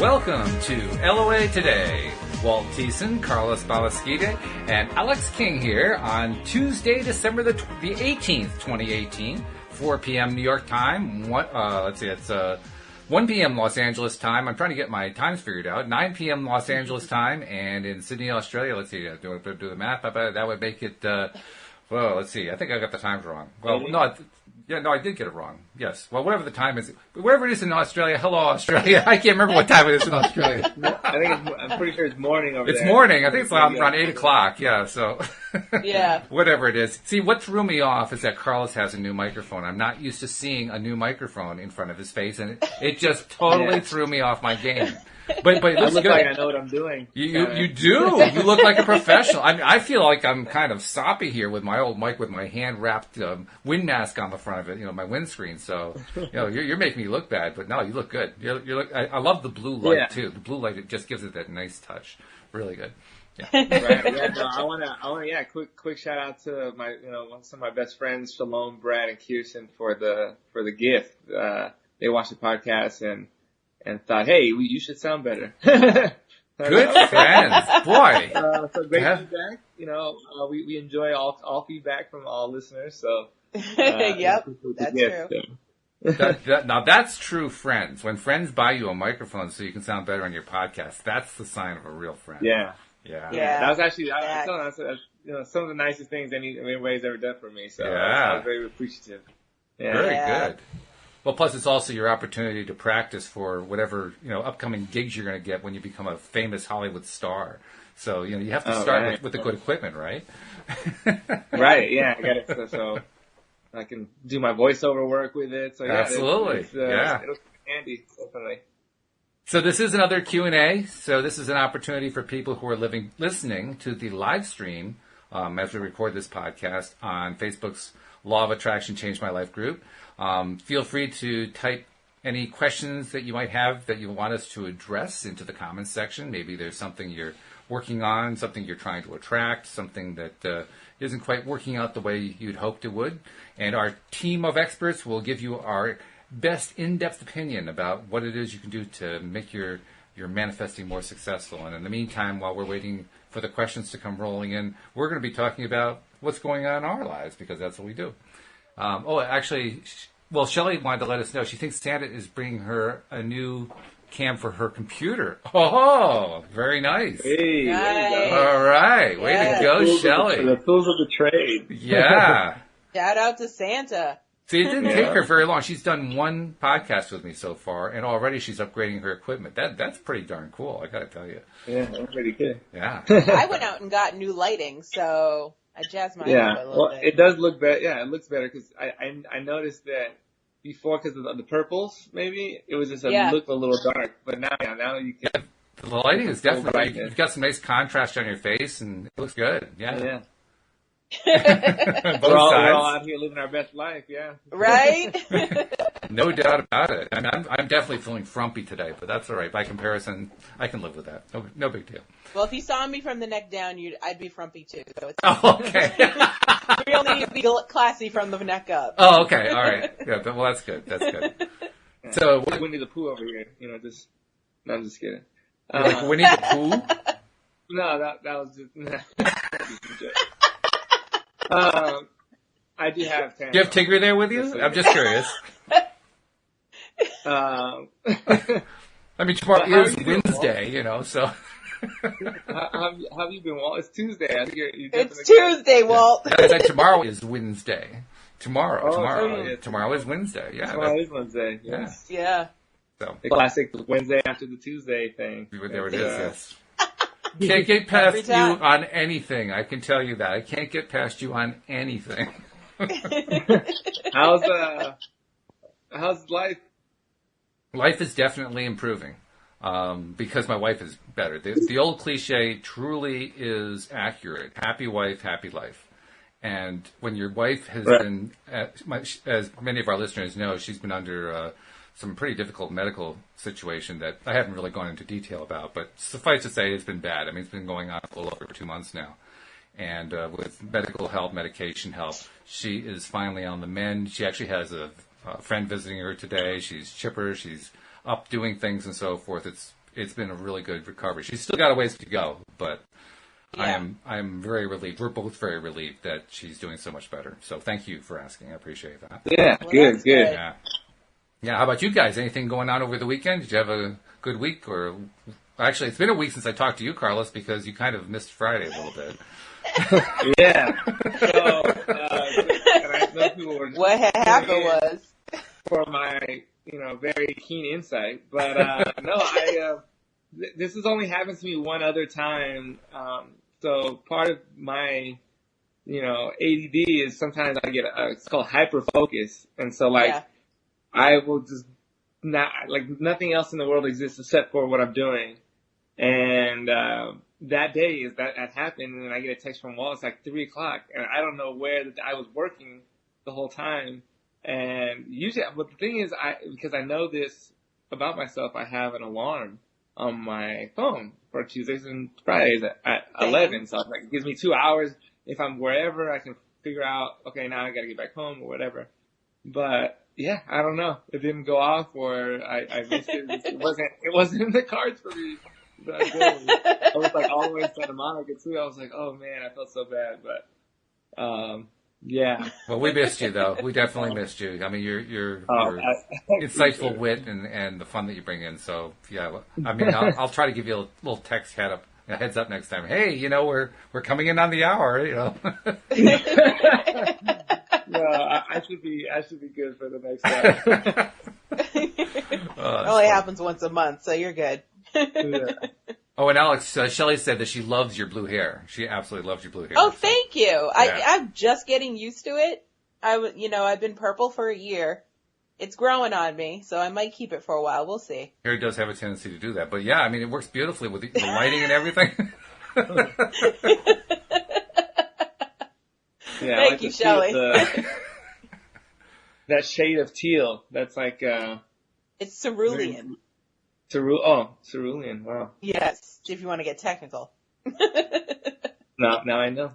Welcome to LOA Today. Walt Thiessen, Carlos Balasquita, and Alex King here on Tuesday, December the 18th, 2018, 4 p.m. New York time. It's 1 p.m. Los Angeles time. I'm trying to get my times figured out. 9 p.m. Los Angeles time, and in Sydney, Australia, let's see, do the math. That would make it, let's see. I think I got the times wrong. Well, no, I did get it wrong. Yes. Well, whatever the time is, wherever it is in Australia, hello, Australia. I can't remember what time it is in Australia. I'm pretty sure it's morning over there. It's morning. I think it's around 8 o'clock. Yeah, so. Yeah. Whatever it is. See, what threw me off is that Carlos has a new microphone. I'm not used to seeing a new microphone in front of his face, and it just totally threw me off my game. But it looks look good. Like I know what I'm doing. You do. You look like a professional. I feel like I'm kind of soppy here with my old mic with my hand wrapped wind mask on the front of it. My windscreen. So you're making me look bad, but no, you look good. I love the blue light too. The blue light, it just gives it that nice touch. Really good. Yeah. Right. Yeah. No, I want to. Quick shout out to my some of my best friends, Shalom, Brad, and Kirsten for the gift. They watched the podcast and thought, hey, you should sound better. Good friends, boy. So great feedback. We enjoy all feedback from all listeners. So yep, that's true. Now that's true friends. When friends buy you a microphone so you can sound better on your podcast, that's the sign of a real friend. Yeah. Yeah. That was actually some of the nicest things anybody's ever done for me. So I was very appreciative. Yeah. Very good. Well, plus it's also your opportunity to practice for whatever upcoming gigs you're going to get when you become a famous Hollywood star. So you have to start with the good equipment, right? Right. Yeah, I got it. So I can do my voiceover work with it. So absolutely. It'll be handy, definitely. So this is another Q&A. So this is an opportunity for people who are listening to the live stream as we record this podcast on Facebook's Law of Attraction Changed My Life group. Feel free to type any questions that you might have that you want us to address into the comments section. Maybe there's something you're working on, something you're trying to attract, something that isn't quite working out the way you'd hoped it would. And our team of experts will give you our best in-depth opinion about what it is you can do to make your manifesting more successful. And in the meantime, while we're waiting for the questions to come rolling in, we're going to be talking about what's going on in our lives, because that's what we do. Shelley wanted to let us know she thinks Santa is bringing her a new cam for her computer. Oh, very nice. Hey, nice. All right. Way to go, Shelley. The tools of the trade. Yeah. Shout out to Santa. See, it didn't take her very long. She's done one podcast with me so far, and already she's upgrading her equipment. That's pretty darn cool, I got to tell you. Yeah, that's pretty good. Yeah. I went out and got new lighting, so I jazzed my up a little bit. It does look better. Yeah, it looks better because I noticed that before, because of the purples, maybe it was just looked a little dark. But now you can. Yeah, the lighting is definitely. You've got some nice contrast on your face, and it looks good. Yeah. We're all out here living our best life, yeah. Right? No doubt about it. I mean, I'm definitely feeling frumpy today, but that's all right. By comparison, I can live with that. No big deal. Well, if you saw me from the neck down, I'd be frumpy too. So it's okay. We only need to be classy from the neck up. Oh, okay. All right. Yeah, well, that's good. That's good. Yeah. So, Winnie the Pooh over here, no, I'm just kidding. Like Winnie the Pooh? No, that was just. I do have. Do you have Tigger there with you? I'm just curious. I mean, tomorrow is Wednesday, so. How have you been, Walt? It's Tuesday. I think you're it's Tuesday, Walt. Tomorrow is Wednesday. Tomorrow is Wednesday. Yeah. Tomorrow is Wednesday. Yes. Yeah. So the classic Wednesday after the Tuesday thing. There it is. Yes. Can't get past you on anything. I can tell you that. I can't get past you on anything. How's life? Life is definitely improving. Because my wife is better. The old cliche truly is accurate. Happy wife, happy life. And when your wife has been, as many of our listeners know, she's been under some pretty difficult medical situation that I haven't really gone into detail about, but suffice to say it's been bad. I mean, it's been going on a little over 2 months now. And with medical help, medication help, she is finally on the mend. She actually has a friend visiting her today. She's chipper. She's up doing things and so forth. it's been a really good recovery. She's still got a ways to go, but Yeah. I'm very relieved. We're both very relieved that she's doing so much better. So thank you for asking. I appreciate that. Yeah, Well, good. that's good. Yeah. Yeah. How about you guys? Anything going on over the weekend? Did you have a good week? Or actually, it's been a week since I talked to you, Carlos, because you kind of missed Friday a little bit. Yeah. So, and I know people were What happened was for my, very keen insight, but no, this has only happened to me one other time. So part of my, ADD is sometimes I get it's called hyperfocus, and so yeah. I will just not nothing else in the world exists except for what I'm doing, and that day that happened, and then I get a text from Walt. It's like 3:00, and I don't know where I was working the whole time. And usually, but the thing is, because I know this about myself, I have an alarm on my phone for Tuesdays and Fridays at 11. So it gives me 2 hours. If I'm wherever, I can figure out, okay, now I got to get back home or whatever. But yeah, I don't know. It didn't go off, or I missed it. It wasn't in the cards for me. But I was all the way in Santa Monica too. I was like, oh man, I felt so bad. But yeah. Well, we missed you though. We definitely missed you. I mean, your insightful wit and the fun that you bring in. So yeah, I mean, I'll try to give you a little text heads up next time. Hey, we're coming in on the hour. No, I should be good for the next time. It only happens once a month, so you're good. Yeah. Oh, and Alex, Shelley said that she loves your blue hair. She absolutely loves your blue hair. Oh, thank you. Yeah. I'm just getting used to it. I've been purple for a year. It's growing on me, so I might keep it for a while. We'll see. Hair does have a tendency to do that. But yeah, I mean, it works beautifully with the lighting and everything. Yeah, thank you, Shelley. That shade of teal. That's like it's cerulean. Cerulean. Wow. Yes, if you want to get technical. Now I know.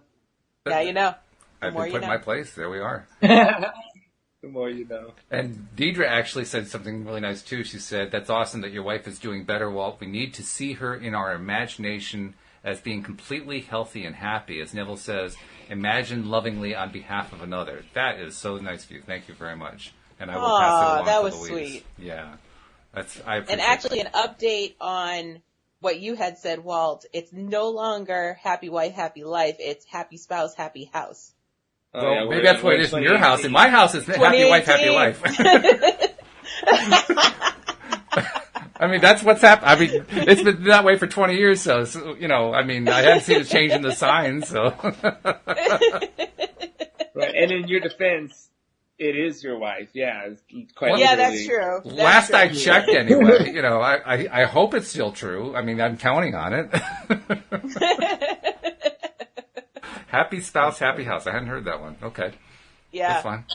Now you know. I've been put in my place. There we are. The more you know. And Deidre actually said something really nice too. She said, "That's awesome that your wife is doing better, Walt. We need to see her in our imagination as being completely healthy and happy. As Neville says, imagine lovingly on behalf of another." That is so nice of you. Thank you very much. And I will pass it along that to was Louise. sweet. Yeah. I appreciate and actually an update on what you had said, Walt. It's no longer happy wife, happy life. It's happy spouse, happy house. Well, yeah, maybe that's what it is in your house. In my house, it's happy wife, happy life. I mean, that's what's happened. I mean, it's been that way for 20 years, so I mean, I haven't seen a change in the signs, so. Right, and in your defense, it is your wife. Yeah, it's quite. Yeah, that's true. Last I checked, anyway. I hope it's still true. I mean, I'm counting on it. Happy spouse, happy house. I hadn't heard that one. Okay. Yeah. That's fine.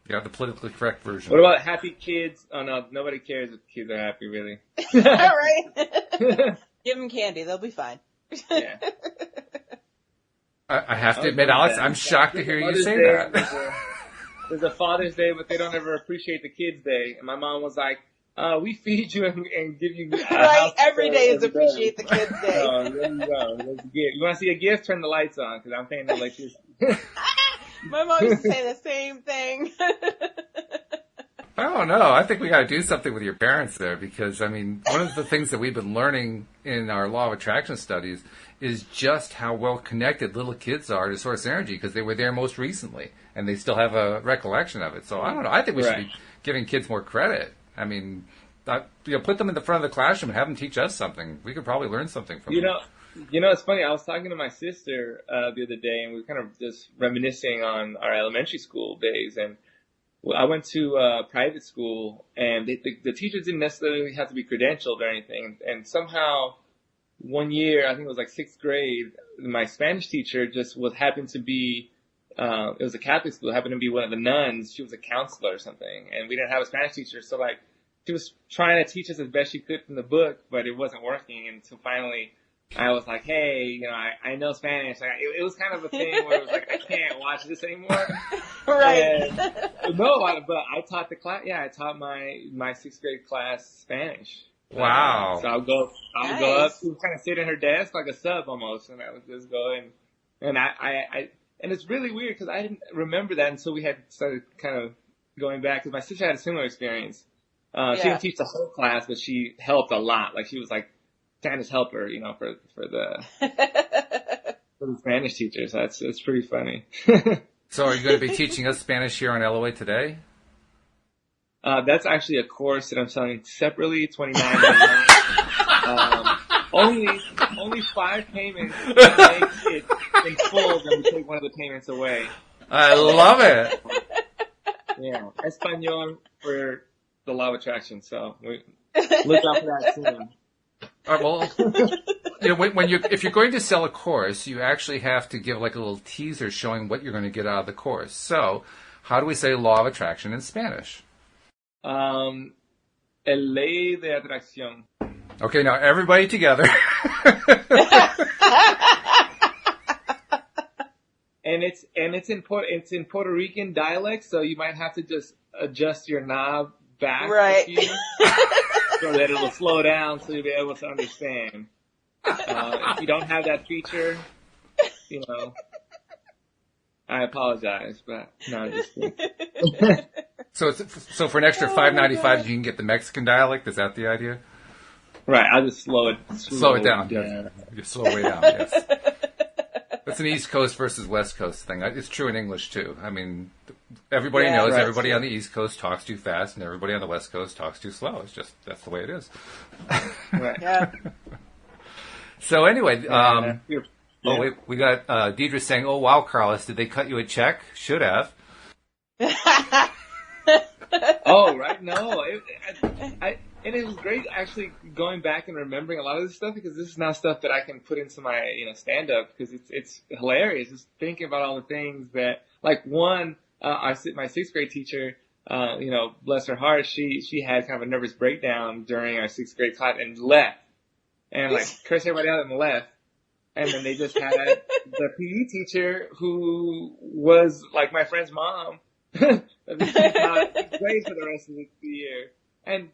Yeah, the politically correct version. What about happy kids? Oh no, nobody cares if kids are happy, really. All right. Give them candy; they'll be fine. Yeah. I have to admit, Alex, I'm shocked to hear you say that. There's a Father's Day, but they don't ever appreciate the Kids' Day. And my mom was like, we feed you and give you right, every day is appreciate the Kids' Day. Oh, there you go. There's a gift. You want to see a gift? Turn the lights on, because I'm paying the electricity. My mom used to say the same thing. I don't know. I think we got to do something with your parents there, because, I mean, one of the things that we've been learning in our law of attraction studies is just how well connected little kids are to source energy, because they were there most recently and they still have a recollection of it. So I don't know. I think we should be giving kids more credit. I mean, put them in the front of the classroom and have them teach us something. We could probably learn something from them. It's funny. I was talking to my sister the other day, and we were kind of just reminiscing on our elementary school days. And I went to private school, and the teachers didn't necessarily have to be credentialed or anything. And somehow, one year, I think it was like 6th grade, my Spanish teacher just happened to be, it was a Catholic school, happened to be one of the nuns. She was a counselor or something, and we didn't have a Spanish teacher. So she was trying to teach us as best she could from the book, but it wasn't working. And so finally, I was like, hey, I know Spanish. It was kind of a thing where it was like, I can't watch this anymore. Right. But I taught the class. Yeah, I taught my 6th grade class Spanish. Wow. So I would go up, she would kind of sit in her desk like a sub almost, and I would just go in. And and it's really weird because I didn't remember that until we had started kind of going back, because my sister had a similar experience. She didn't teach the whole class, but she helped a lot. Like she was like Santa's helper, for the for the Spanish teachers. It's pretty funny. So are you going to be teaching us Spanish here on LOA today? That's actually a course that I'm selling separately, $29.99. Only 5 payments to make it in full, then we take one of the payments away. I love it. Yeah, Espanol for the law of attraction. So look out for that soon. All right, well, if you're going to sell a course, you actually have to give like a little teaser showing what you're going to get out of the course. So, how do we say law of attraction in Spanish? El ley de atracción. Okay, now everybody together. And it's in Puerto Rican dialect, so you might have to just adjust your knob back a few, so that it'll slow down, so you'll be able to understand. If you don't have that feature, I apologize, but no, I'm just kidding. So for an extra $5.95, you can get the Mexican dialect. Is that the idea? Right. I'll just slow it down. Yeah. You slow way down. Yes. That's an East Coast versus West Coast thing. It's true in English too. I mean, everybody knows everybody on the East Coast talks too fast, and everybody on the West Coast talks too slow. It's just that's the way it is. Right. Yeah. So anyway, we got Deidre saying, "Oh wow, Carlos, did they cut you a check? Should have." Oh, right. No, and it was great actually going back and remembering a lot of this stuff, because this is now stuff that I can put into my, stand up, because it's hilarious just thinking about all the things that, like, one, my 6th grade teacher, bless her heart, she had kind of a nervous breakdown during our 6th grade class and left, and like cursed everybody out and left. And then they just had the PE teacher who was like my friend's mom. Grades for the rest of the year, and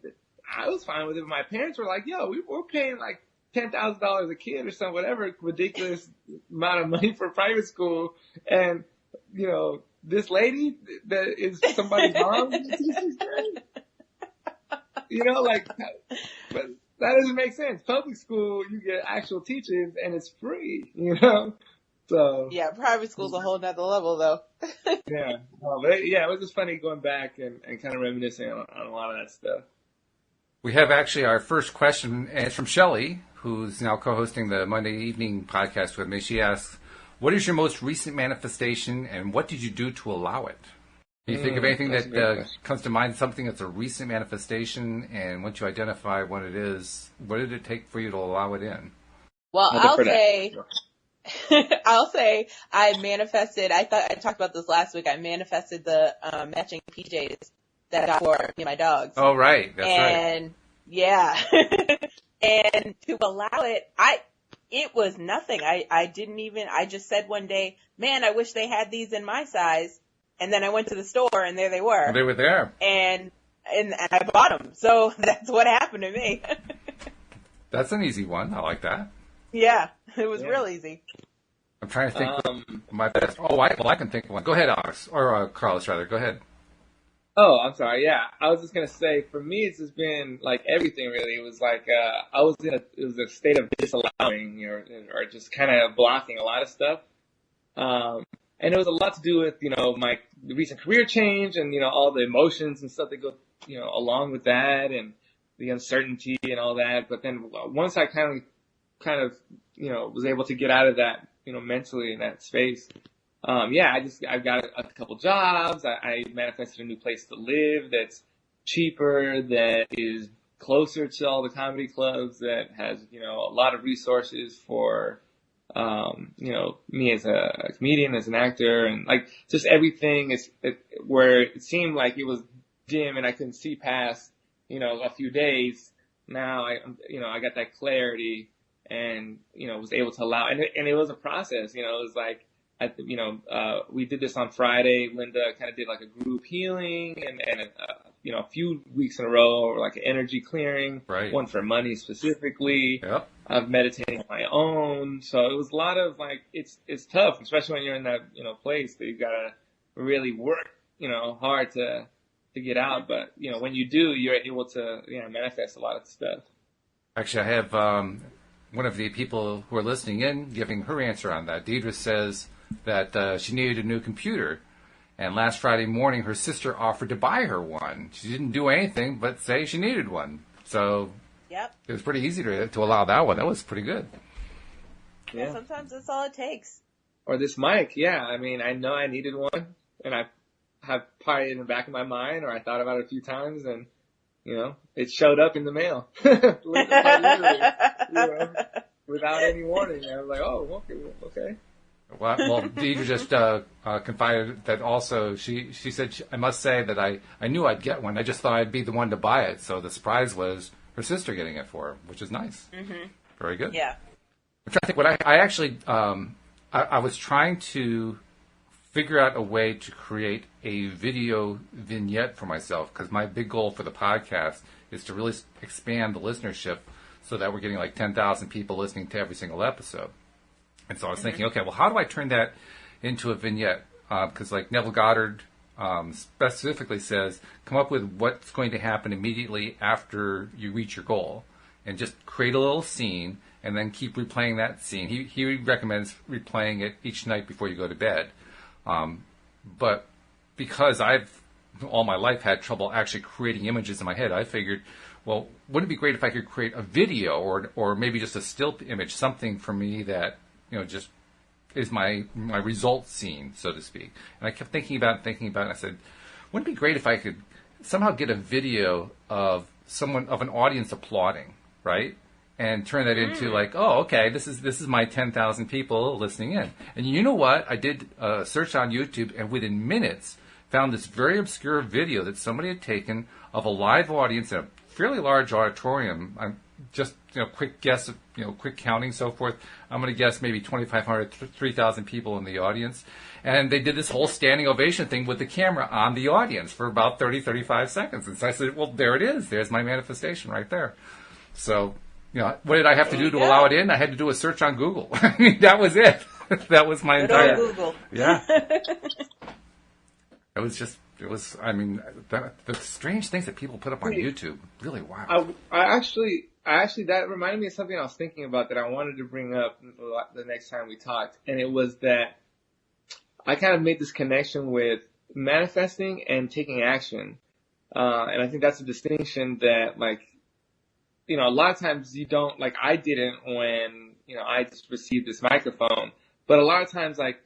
I was fine with it. But my parents were like, "Yo, we're paying like $10,000 a kid or something, whatever ridiculous amount of money for private school, and this lady that is somebody's mom, but that doesn't make sense. Public school, you get actual teachers, and it's free, So yeah, private school's a whole nother level, though. Yeah, it was just funny going back and kind of reminiscing on a lot of that stuff. We have actually our first question, and it's from Shelley, who's now co-hosting the Monday evening podcast with me. She asks, "What is your most recent manifestation, and what did you do to allow it?" Can you think of anything that comes to mind, something that's a recent manifestation, and once you identify what it is, what did it take for you to allow it in? Well, I'll say I manifested, I talked about this last week, I manifested the matching PJs that I got for me and my dogs. Oh, right. That's right. And, yeah. And to allow it, it was nothing. I just said one day, man, I wish they had these in my size. And then I went to the store, and there they were. They were there. And I bought them. So that's what happened to me. That's an easy one. I like that. Yeah, it was real easy. I'm trying to think of my best. Oh, I can think of one. Go ahead, Alex. Or Carlos, rather. Go ahead. Oh, I'm sorry. Yeah, I was just going to say, for me, it's just been like everything, really. It was like I was it was a state of disallowing or just kind of blocking a lot of stuff. And it was a lot to do with, my recent career change and, all the emotions and stuff that go, along with that and the uncertainty and all that. But then once I kind of, was able to get out of that, mentally in that space. I've got a couple jobs. I manifested a new place to live that's cheaper, that is closer to all the comedy clubs, that has, a lot of resources for, me as a comedian, as an actor, and like just everything where it seemed like it was dim and I couldn't see past, a few days. Now I got that clarity and, was able to allow, and it was a process, it was like, we did this on Friday. Linda kind of did like a group healing and a few weeks in a row, or like an energy clearing, Right. one for money specifically. Yep. I've meditated on my own. So it was a lot of like, it's tough, especially when you're in that, place that you gotta really work, hard to get out. But, when you do, you're able to, manifest a lot of stuff. Actually, I have one of the people who are listening in giving her answer on that. Deidre says that she needed a new computer. And last Friday morning, her sister offered to buy her one. She didn't do anything but say she needed one. So Yep. it was pretty easy to allow that one. That was pretty good. Yeah. Sometimes that's all it takes. Or this mic, yeah. I mean, I know I needed one, and I have probably in the back of my mind, or I thought about it a few times, and it showed up in the mail, literally, without any warning. I was like, oh, okay. Well, Deidre just confided that also she said, I must say that I knew I'd get one. I just thought I'd be the one to buy it. So the surprise was her sister getting it for her, which is nice. Mm-hmm. Very good. Yeah. I'm trying to think what I actually, I was trying to figure out a way to create a video vignette for myself, because my big goal for the podcast is to really expand the listenership so that we're getting like 10,000 people listening to every single episode. And so I was thinking, okay, well, how do I turn that into a vignette? Because like Neville Goddard specifically says, come up with what's going to happen immediately after you reach your goal, and just create a little scene and then keep replaying that scene. He recommends replaying it each night before you go to bed. But because I've all my life had trouble actually creating images in my head, I figured, well, wouldn't it be great if I could create a video or maybe just a still image, something for me that, just is my result scene, so to speak. And I kept thinking about it, and I said, wouldn't it be great if I could somehow get a video of an audience applauding, right? And turn that into like, oh, okay, this is my 10,000 people listening in. And you know what? I did a search on YouTube, and within minutes found this very obscure video that somebody had taken of a live audience in a fairly large auditorium. I'm just, quick guess, quick counting, so forth. I'm going to guess maybe 2,500, 3,000 people in the audience. And they did this whole standing ovation thing with the camera on the audience for about 30, 35 seconds. And so I said, well, there it is. There's my manifestation right there. So, what did I have to do to allow it in? I had to do a search on Google. I mean, that was it. That was my entire Google. Yeah. The strange things that people put up on YouTube, really wow. I actually, that reminded me of something I was thinking about that I wanted to bring up the next time we talked. And it was that I kind of made this connection with manifesting and taking action. And I think that's a distinction that, like, a lot of times you don't, like I didn't when, I just received this microphone. But a lot of times, like,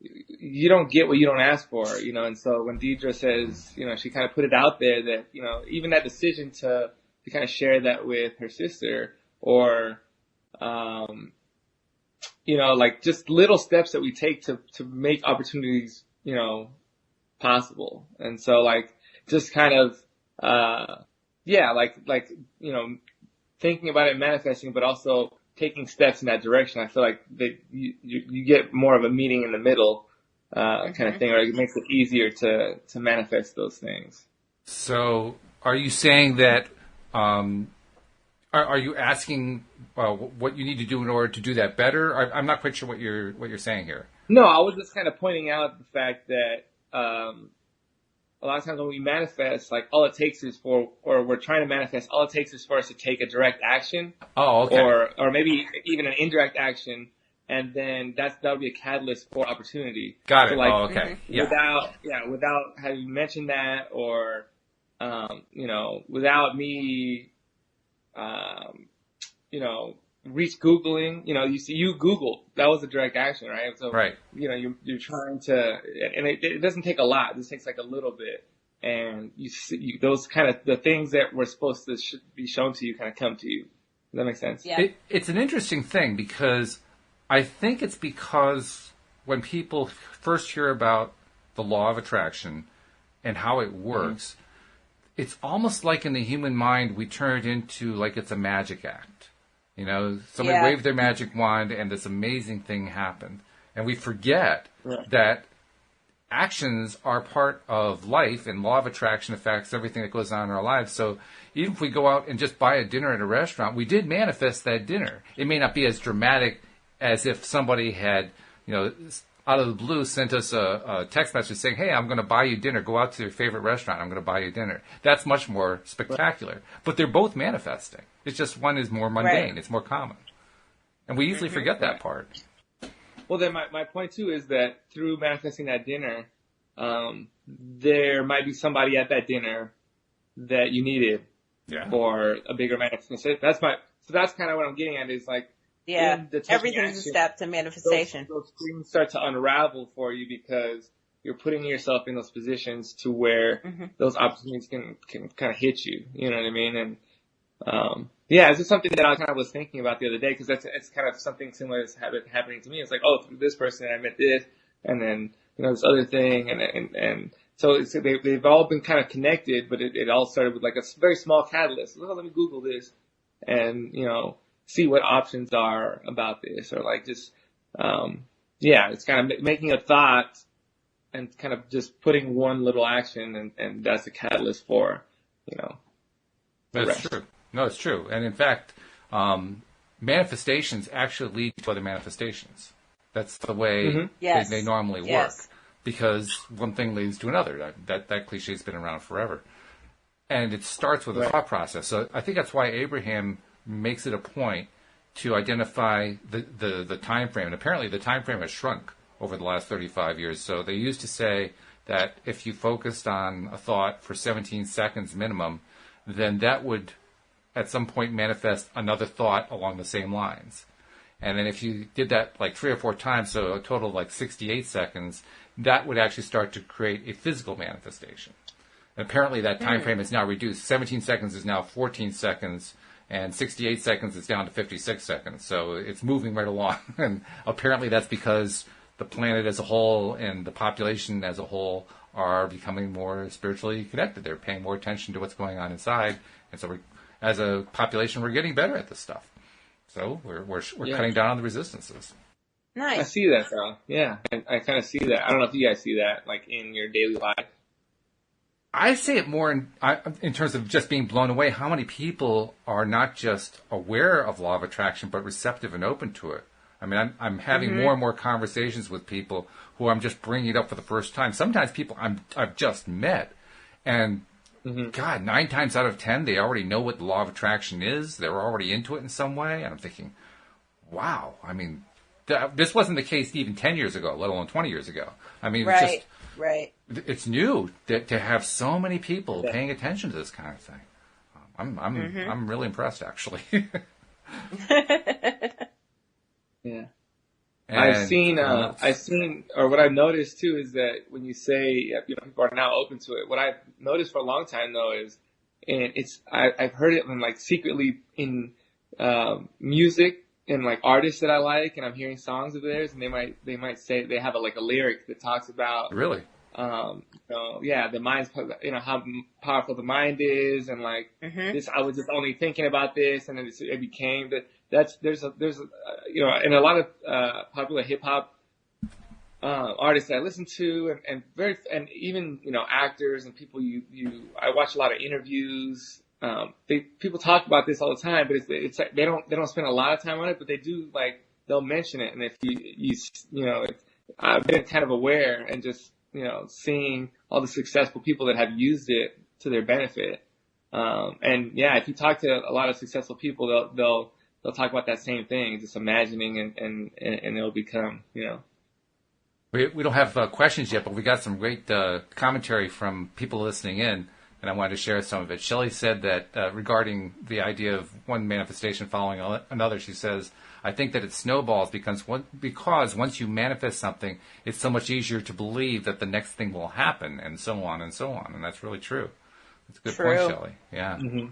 you don't get what you don't ask for, and so when Deidre says, she kind of put it out there that, even that decision to kind of share that with her sister, or, like just little steps that we take to make opportunities, possible. And so like, just kind of, thinking about it, manifesting, but also taking steps in that direction. I feel like that you get more of a meeting in the middle, kind of thing, or it makes it easier to manifest those things. So, are you saying that? Are you asking what you need to do in order to do that better? I'm not quite sure what you're saying here. No, I was just kind of pointing out the fact that a lot of times when we manifest, like all it takes is or we're trying to manifest, all it takes is for us to take a direct action. Oh, okay. Or maybe even an indirect action, and then that would be a catalyst for opportunity. Got it. So like, okay. Without having mentioned that, or without me, reach Googling, you Googled. That was a direct action, right? So, right. You're trying to, and it doesn't take a lot. It just takes like a little bit. And you see, those kind of, the things that were supposed to be shown to you kind of come to you. Does that make sense? Yeah. It's an interesting thing, because I think it's because when people first hear about the law of attraction and how it works, it's almost like in the human mind, we turn it into like it's a magic act. Somebody waved their magic wand and this amazing thing happened. And we forget that actions are part of life, and law of attraction affects everything that goes on in our lives. So even if we go out and just buy a dinner at a restaurant, we did manifest that dinner. It may not be as dramatic as if somebody had, out of the blue sent us a text message saying, hey, I'm going to buy you dinner. Go out to your favorite restaurant. I'm going to buy you dinner. That's much more spectacular. But they're both manifesting. It's just one is more mundane. Right. It's more common. And we easily forget that part. Well, then my point, too, is that through manifesting that dinner, there might be somebody at that dinner that you needed for a bigger manifestation. So that's kind of what I'm getting at is like, everything's a step to manifestation. Those things start to unravel for you because you're putting yourself in those positions to where those opportunities can kind of hit you. You know what I mean? And it's just something that I kind of was thinking about the other day because it's kind of something similar that's happening to me. It's like, oh, through this person I met this, and then this other thing, and so they've all been kind of connected, but it all started with like a very small catalyst. Oh, let me Google this, and see what options are about this, or like just it's kind of making a thought and kind of just putting one little action, and that's the catalyst for That's true. No, it's true. And in fact, manifestations actually lead to other manifestations. That's the way they normally work. Because one thing leads to another. That cliche has been around forever. And it starts with a thought process. So I think that's why Abraham makes it a point to identify the time frame. And apparently the time frame has shrunk over the last 35 years. So they used to say that if you focused on a thought for 17 seconds minimum, then that would at some point manifest another thought along the same lines. And then if you did that like 3 or 4 times, so a total of like 68 seconds, that would actually start to create a physical manifestation. And apparently that time frame is now reduced. 17 seconds is now 14 seconds, and 68 seconds is down to 56 seconds. So it's moving right along. And apparently that's because the planet as a whole and the population as a whole are becoming more spiritually connected. They're paying more attention to what's going on inside. And so as a population, we're getting better at this stuff. So we're cutting down on the resistances. Nice. I see that, though. Yeah, I kind of see that. I don't know if you guys see that, like, in your daily life. I see it more in terms of just being blown away. How many people are not just aware of law of attraction, but receptive and open to it? I mean, I'm having more and more conversations with people who I'm just bringing it up for the first time. Sometimes people I've just met, and God, 9 times out of 10, they already know what the law of attraction is. They're already into it in some way. And I'm thinking, wow, I mean, this wasn't the case even 10 years ago, let alone 20 years ago. I mean, it's new to have so many people paying attention to this kind of thing. I'm really impressed, actually. Yeah. And I've seen, or what I've noticed too is that when you say, people are now open to it, what I've noticed for a long time though is, and I've heard it in like secretly in, music and like artists that I like, and I'm hearing songs of theirs, and they might say, they have a lyric that talks about, really, the mind's, how powerful the mind is, and like this, I was just only thinking about this, and then it became that. There's and a lot of popular hip hop artists that I listen to, and even actors and people I watch a lot of interviews. People talk about this all the time, but it's like they don't spend a lot of time on it, but they do, like, they'll mention it. And if I've been kind of aware and just seeing all the successful people that have used it to their benefit. If you talk to a lot of successful people, they'll talk about that same thing, just imagining, and it'll become, We don't have questions yet, but we got some great commentary from people listening in, and I wanted to share some of it. Shelley said that regarding the idea of one manifestation following another, she says, I think that it snowballs because once you manifest something, it's so much easier to believe that the next thing will happen, and so on and so on. And that's really true. That's a good point, Shelley. Yeah. Mm-hmm.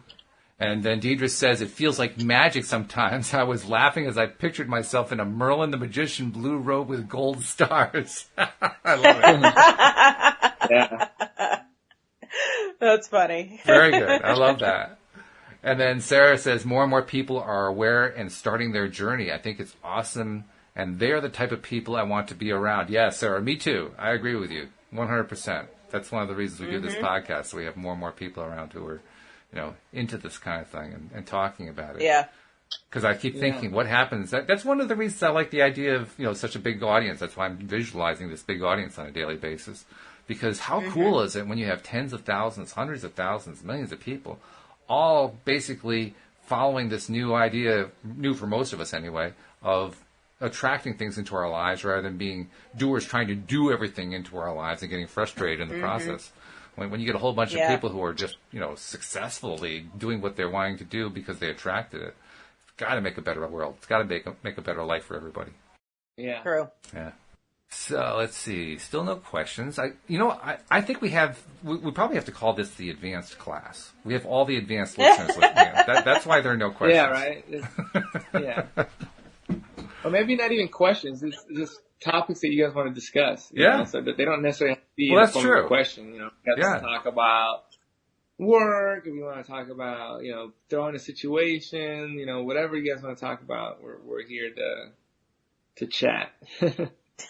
And then Deidre says, it feels like magic sometimes. I was laughing as I pictured myself in a Merlin the Magician blue robe with gold stars. I love it. Yeah. That's funny. Very good. I love that. And then Sarah says, more and more people are aware and starting their journey. I think it's awesome. And they're the type of people I want to be around. Yeah, Sarah, me too. I agree with you. 100%. That's one of the reasons we do this podcast, so we have more and more people around who are, into this kind of thing and talking about it. Yeah. Because I keep thinking, what happens? That's one of the reasons I like the idea of, such a big audience. That's why I'm visualizing this big audience on a daily basis. Because how cool is it when you have tens of thousands, hundreds of thousands, millions of people, all basically following this new idea, new for most of us anyway, of attracting things into our lives rather than being doers trying to do everything into our lives and getting frustrated in the process. When you get a whole bunch of people who are just, successfully doing what they're wanting to do because they attracted it, it's got to make a better world. It's got to make a better life for everybody. Yeah. True. Yeah. So let's see. Still no questions. I think we probably have to call this the advanced class. We have all the advanced listeners listening. That's why there are no questions. Yeah, right. Yeah. Or maybe not even questions. It's just topics that you guys want to discuss. So that they don't necessarily have to be that's true. A question. You got to talk about work. If you want to talk about, throwing a situation, whatever you guys want to talk about, we're here to chat.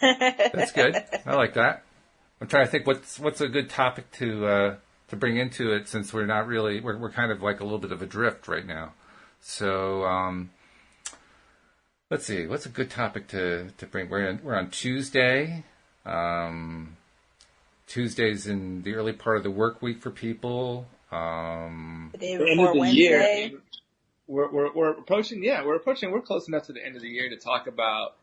That's good. I like that. I'm trying to think what's a good topic to bring into it, since we're not really we're kind of like a little bit of a drift right now. So let's see, what's a good topic to bring? We're on Tuesday. Tuesday's in the early part of the work week for people. The day the end before of the Wednesday. year. We're approaching. Yeah, we're close enough to the end of the year to talk about.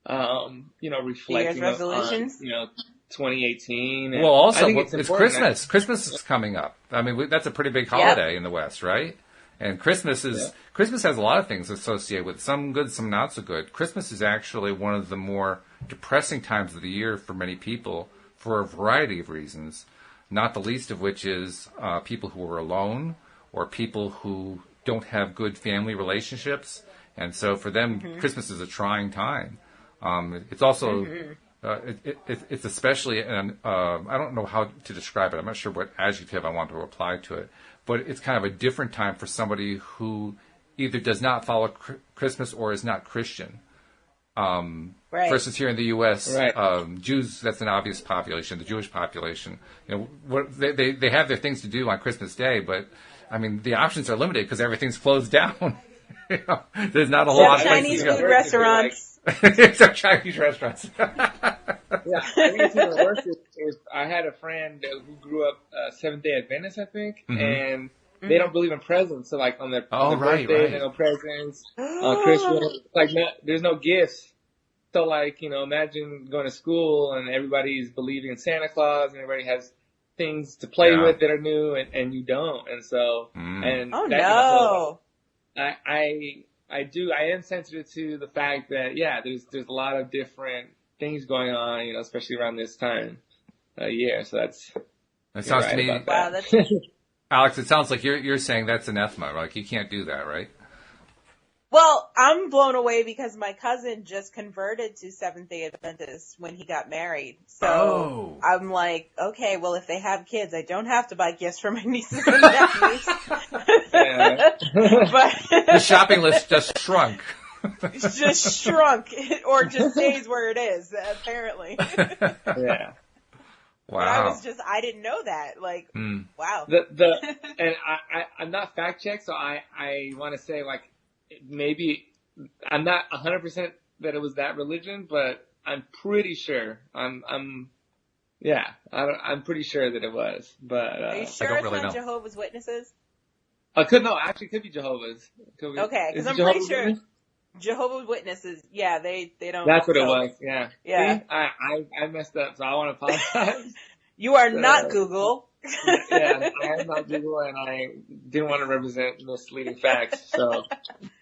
Reflecting New Year's resolutions. on, 2018. And well, also, it's Christmas. Christmas is coming up. I mean, that's a pretty big holiday in the West, right? And Christmas has a lot of things associated with it, some good, some not so good. Christmas is actually one of the more depressing times of the year for many people for a variety of reasons, not the least of which is people who are alone or people who don't have good family relationships. And so for them, Christmas is a trying time. It's also, it's especially, and I don't know how to describe it. I'm not sure what adjective I want to apply to it, but it's kind of a different time for somebody who either does not follow Christmas or is not Christian. Right. Versus here in the U.S., Jews, that's an obvious population, the Jewish population. They have their things to do on Christmas Day, but I mean, the options are limited because everything's closed down. There's not a whole lot of Chinese places to food go. restaurants. It's our Chinese restaurants. Yeah, I think it's even worse. I had a friend who grew up Seventh-day Adventist, I think, and they don't believe in presents. So, like on their birthday, there's no presents. On Christmas, there's no gifts. So, imagine going to school and everybody's believing in Santa Claus and everybody has things to play with that are new, and you don't. And so, I am sensitive to the fact that, there's a lot of different things going on, especially around this time of year. So that sounds to me, wow, that's Alex, it sounds like you're saying that's anathema. Like you can't do that, right? Well, I'm blown away because my cousin just converted to Seventh-day Adventist when he got married. So I'm like, okay, well, if they have kids, I don't have to buy gifts for my nieces and nephews. But the shopping list just shrunk. It's just shrunk, or just stays where it is, apparently. Yeah. Wow. But I didn't know that. Like, wow. And I'm not fact checked, so I want to say, maybe I'm not 100% that it was that religion, but I'm pretty sure. I'm pretty sure that it was. But are you sure it's not Jehovah's Witnesses? Actually could be Jehovah's. Okay, because I'm pretty sure Jehovah's Witnesses. Yeah, they don't. That's what it was. Yeah. Yeah. See, I messed up, so I want to apologize. You are not Google. Yeah, I am not Google, and I didn't want to represent misleading facts. So,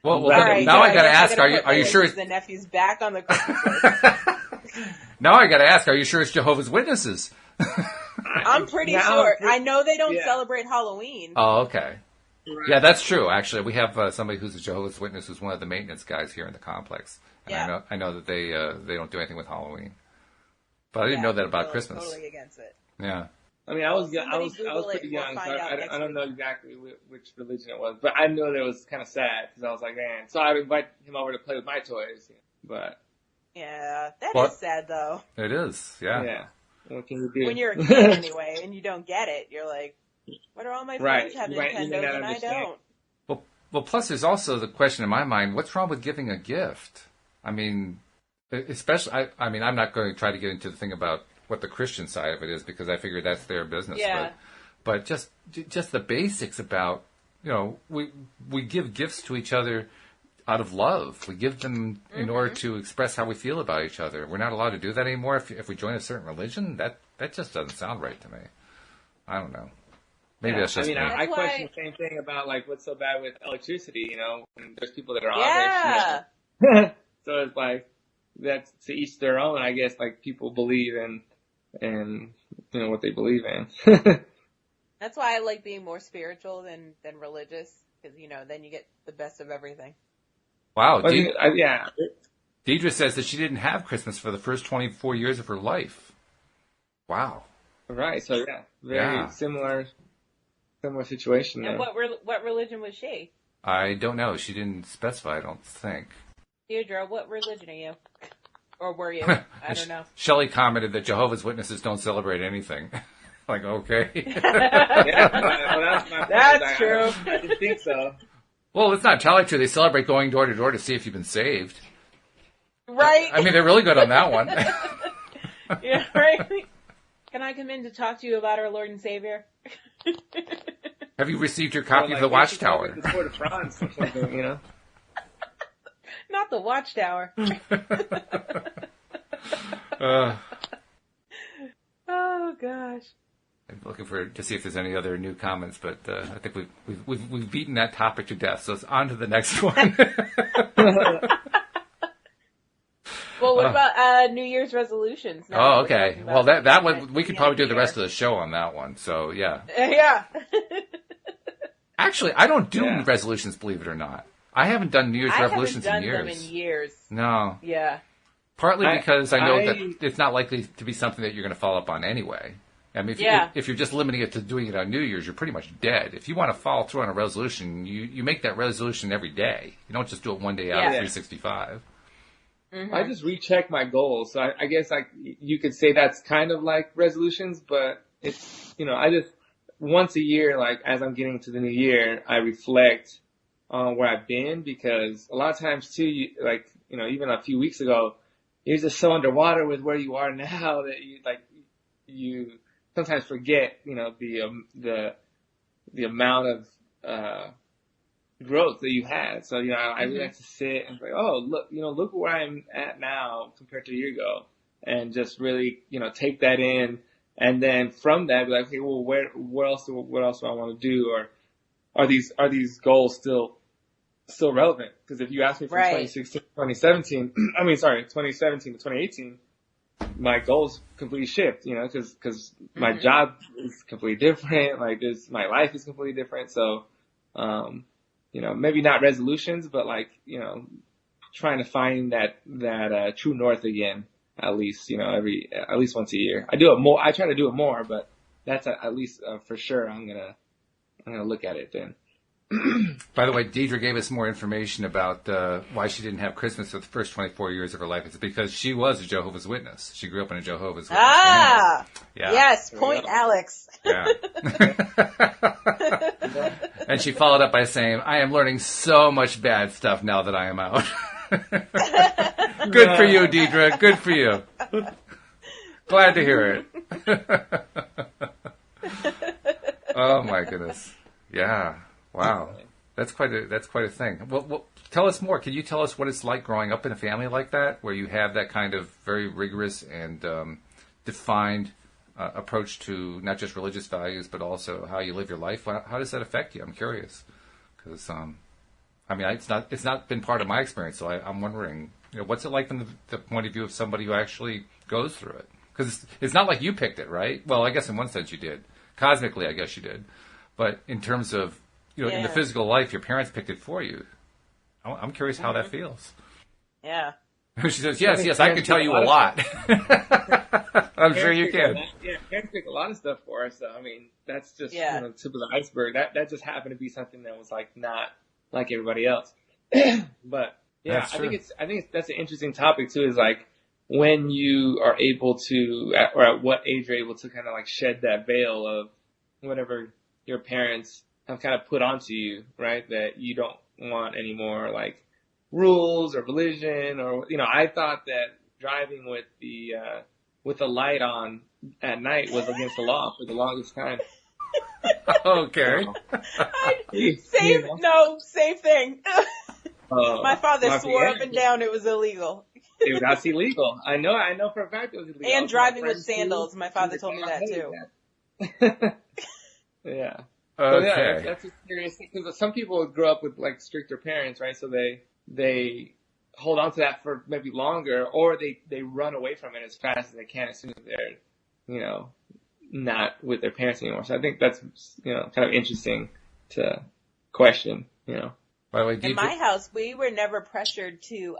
well right, now I got to ask: Are you sure the nephew's back on the Christmas list? Now I got to ask: Are you sure it's Jehovah's Witnesses? I'm pretty sure. I know they don't celebrate Halloween. Oh, okay. Right. Yeah, that's true. Actually, we have somebody who's a Jehovah's Witness who's one of the maintenance guys here in the complex, and I know that they don't do anything with Halloween. But I didn't know that about Christmas. Totally against it. Yeah. I mean, I was pretty young, so I don't know exactly which religion it was, but I know that it was kind of sad because I was like, man. So I'd invite him over to play with my toys, but yeah, that is sad though. It is, yeah. Yeah. What can you do? When you're a kid anyway, and you don't get it, you're like, what are all my friends have Right. You may Nintendos not and I understand. don't? Well, plus there's also the question in my mind: what's wrong with giving a gift? I mean, especially, I mean, I'm not going to try to get into the thing about what the Christian side of it is because I figure that's their business. Yeah. But just the basics about, we give gifts to each other out of love. We give them in order to express how we feel about each other. We're not allowed to do that anymore if we join a certain religion. That just doesn't sound right to me. I don't know. Maybe that's just I mean, me. I question the same thing about like what's so bad with electricity. And there's people that are on there. So it's like that's to each their own. I guess like people believe in what they believe in. That's why I like being more spiritual than religious, because, then you get the best of everything. Wow. Yeah. Deidre says that she didn't have Christmas for the first 24 years of her life. Wow. Right. So, very similar situation there. And what religion was she? I don't know. She didn't specify, I don't think. Deirdre, what religion are you? Or were you? I don't know. Shelley commented that Jehovah's Witnesses don't celebrate anything. Like, okay. That's true. I didn't think so. Well, it's not entirely true. They celebrate going door to door to see if you've been saved. Right. I mean, they're really good on that one. Yeah, right. Can I come in to talk to you about our Lord and Savior? Have you received your copy of the Watchtower? The Tour de France or something, Not the Watchtower. Oh gosh. I'm looking to see if there's any other new comments, but I think we've beaten that topic to death. So it's on to the next one. Well, what about New Year's resolutions? Oh, okay. Well, that one we could probably do the rest of the show on that one. So yeah. Yeah. Actually, I don't do resolutions, believe it or not. I haven't done New Year's resolutions in years. I haven't done them in years. No. Yeah. Partly because I know that it's not likely to be something that you're going to follow up on anyway. I mean, if you're just limiting it to doing it on New Year's, you're pretty much dead. If you want to follow through on a resolution, you make that resolution every day. You don't just do it one day out of 365. Mm-hmm. I just recheck my goals. So I guess you could say that's kind of like resolutions, but it's, I just once a year, like as I'm getting to the new year, I reflect on where I've been, because a lot of times too, even a few weeks ago, you're just so underwater with where you are now that you sometimes forget, the amount of growth that you had. So, I really like to sit and say, oh, look where I'm at now compared to a year ago, and just really, take that in. And then from that, be like, okay, well, what else do I want to do? Or are these goals still relevant? Because if you ask me from 2016 to 2017, 2017 to 2018, my goals completely shift, because my job is completely different. Like my life is completely different. So, maybe not resolutions, but trying to find that true north again, at least, at least once a year. I try to do it more, but that's at least, for sure. I'm going to look at it then. By the way, Deidre gave us more information about why she didn't have Christmas for the first 24 years of her life. It's because she was a Jehovah's Witness. She grew up in a Jehovah's Witness family. Yeah. Yes, point Alex. Yeah. And she followed up by saying, I am learning so much bad stuff now that I am out. Good for you, Deidre. Good for you. Glad to hear it. Oh, my goodness. Yeah. Wow, that's quite a thing. Well, tell us more. Can you tell us what it's like growing up in a family like that, where you have that kind of very rigorous and defined approach to not just religious values, but also how you live your life? How does that affect you? I'm curious, because it's not been part of my experience. So I'm wondering, what's it like from the point of view of somebody who actually goes through it? Because it's not like you picked it, right? Well, I guess in one sense you did. Cosmically, I guess you did. But in terms of in the physical life, your parents picked it for you. I'm curious how that feels. Yeah. She says, yes, I can tell you a lot. I'm sure you can. Parents pick a lot of stuff for us. So, that's just the tip of the iceberg. That just happened to be something that was not like everybody else. But I think that's an interesting topic too. Is when you are able to, or at what age you're able to kind of like shed that veil of whatever your parents have kind of put onto you, right? That you don't want any more like rules or religion or, I thought that driving with the light on at night was against the law for the longest time. Okay. Same thing. My father swore up and down it was illegal. That's illegal. I know for a fact it was illegal. And driving with sandals. My father told me that too. Yeah. Okay. So yeah, that's a serious thing because some people grow up with like stricter parents, right? So they hold on to that for maybe longer, or they run away from it as fast as they can as soon as they're, not with their parents anymore. So I think that's, kind of interesting to question, By the way, in my house, we were never pressured to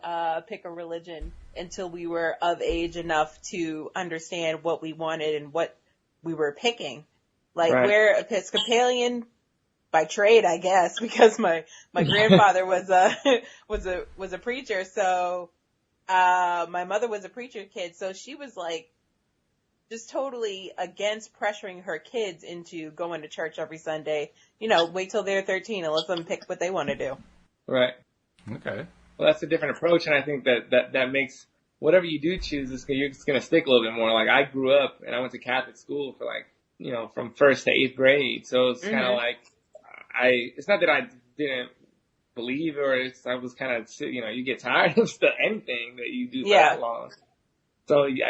pick a religion until we were of age enough to understand what we wanted and what we were picking. Like, right. We're Episcopalian by trade, I guess, because my grandfather was a preacher. So my mother was a preacher kid, so she was like just totally against pressuring her kids into going to church every Sunday. Wait till they're 13 and let them pick what they want to do. Right. Okay. Well, that's a different approach, and I think that makes whatever you do choose, you're just going to stick a little bit more. Like, I grew up, and I went to Catholic school for, like, from 1st to 8th grade, so it's kind of like, it's not that I didn't believe, or I was kind of, you get tired of anything that you do for that long. So, you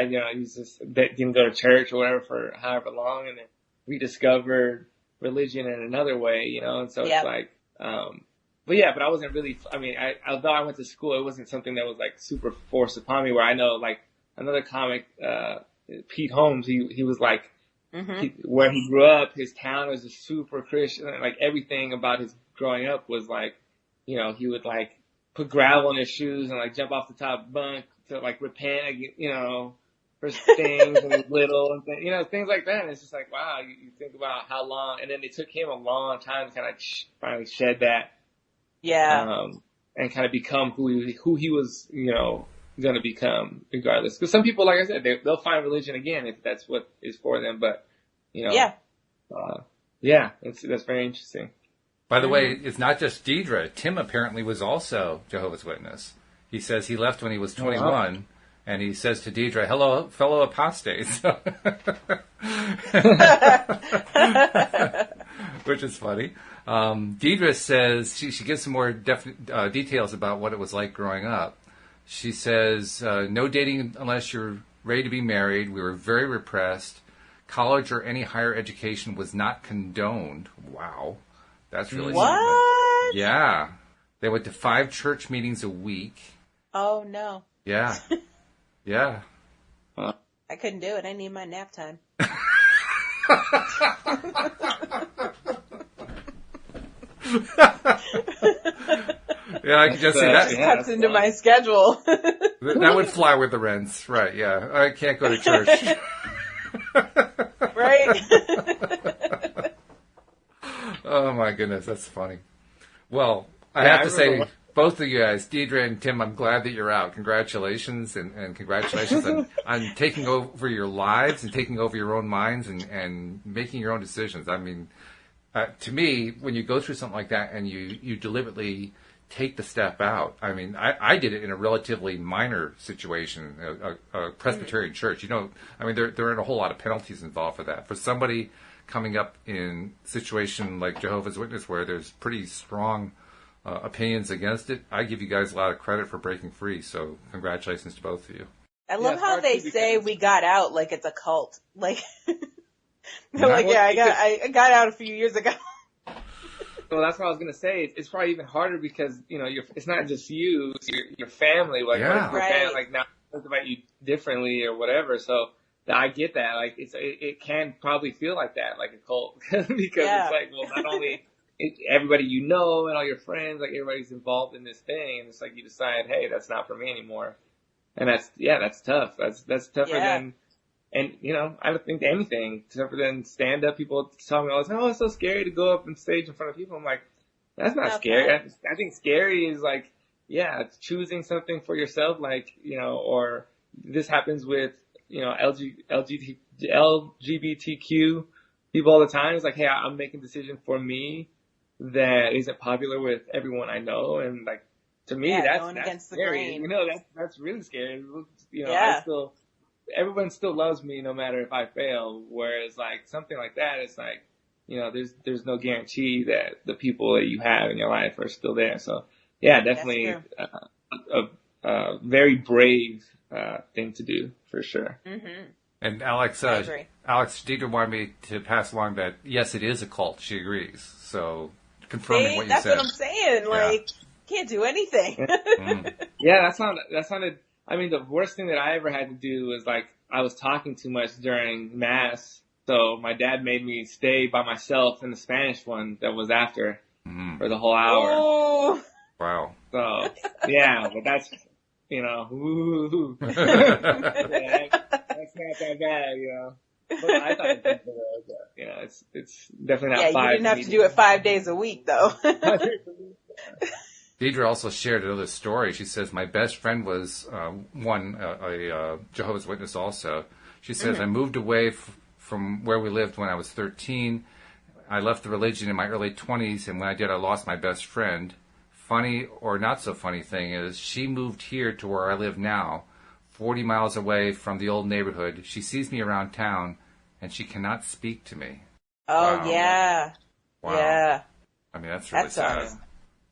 just didn't go to church or whatever for however long, and then rediscovered religion in another way, and so it's like, but I wasn't really, although I went to school, it wasn't something that was like super forced upon me, where I know like another comic, Pete Holmes, he was like, where he grew up, his town was a super Christian, like everything about his growing up was like, he would like put gravel in his shoes and like jump off the top bunk to like repent, for things when he was little and things like that. And it's just like, wow, you think about how long, and then it took him a long time to kind of finally shed that. Yeah. And kind of become who he was, going to become regardless. Because some people, like I said, they'll find religion again if that's what is for them. But, that's very interesting. By the way, it's not just Deidre. Tim apparently was also Jehovah's Witness. He says he left when he was 21, and he says to Deidre, "Hello, fellow apostates," which is funny. Deidre says she gives some more details about what it was like growing up. She says, no dating unless you're ready to be married. We were very repressed. College or any higher education was not condoned. Wow. That's really what? Something. Yeah. They went to 5 church meetings a week. Oh, no. Yeah. Yeah. I couldn't do it. I need my nap time. Yeah, I can just see that. It just cuts into my schedule. That would fly with the rents. Right, yeah. I can't go to church. Right? Oh, my goodness. That's funny. Well, I have to say, both of you guys, Deidre and Tim, I'm glad that you're out. Congratulations, and congratulations on taking over your lives and taking over your own minds and making your own decisions. I mean, to me, when you go through something like that and you deliberately take the step out, I mean, I did it in a relatively minor situation, a Presbyterian church. I mean, there aren't a whole lot of penalties involved for that. For somebody coming up in a situation like Jehovah's Witness where there's pretty strong opinions against it, I give you guys a lot of credit for breaking free. So congratulations to both of you. I love how they say we got out like it's a cult. Like, they're like, I got out a few years ago. Well, that's what I was gonna say. It's probably even harder because it's not just you, it's your family. Like, right. Like now think about you differently or whatever. So I get that. Like, it can probably feel like that, like a cult, because it's like, well, not only everybody and all your friends, like everybody's involved in this thing, and it's like you decide, hey, that's not for me anymore, and that's tough. That's tougher than. And, I don't think anything tougher than stand up. People tell me all the time, oh, it's so scary to go up on stage in front of people. I'm like, that's not scary. I think scary is like, it's choosing something for yourself, like, or this happens with, LGBTQ people all the time. It's like, hey, I'm making a decision for me that isn't popular with everyone I know. And like, to me, that's scary. That's really scary. Everyone still loves me no matter if I fail. Whereas like something like that, it's like, there's no guarantee that the people that you have in your life are still there. So yeah, definitely a very brave thing to do for sure. Mm-hmm. And Alex, Deidre wanted me to pass along that yes, it is a cult. She agrees. So confirming what you said. That's what I'm saying. Like, can't do anything. Yeah, that sounded. I mean, the worst thing that I ever had to do was like I was talking too much during mass, so my dad made me stay by myself in the Spanish one that was after for the whole hour. Oh. Wow. So yeah, but that's ooh. That's not that bad, But I thought it was, it's definitely not 5. Yeah, you didn't have to do it 5 days a week though. Deidre also shared another story. She says, my best friend was a Jehovah's Witness also. She says, I moved away from where we lived when I was 13. I left the religion in my early 20s, and when I did, I lost my best friend. Funny or not so funny thing is, she moved here to where I live now, 40 miles away from the old neighborhood. She sees me around town, and she cannot speak to me. Oh, wow. Yeah. Wow. Yeah. I mean, that's really sad.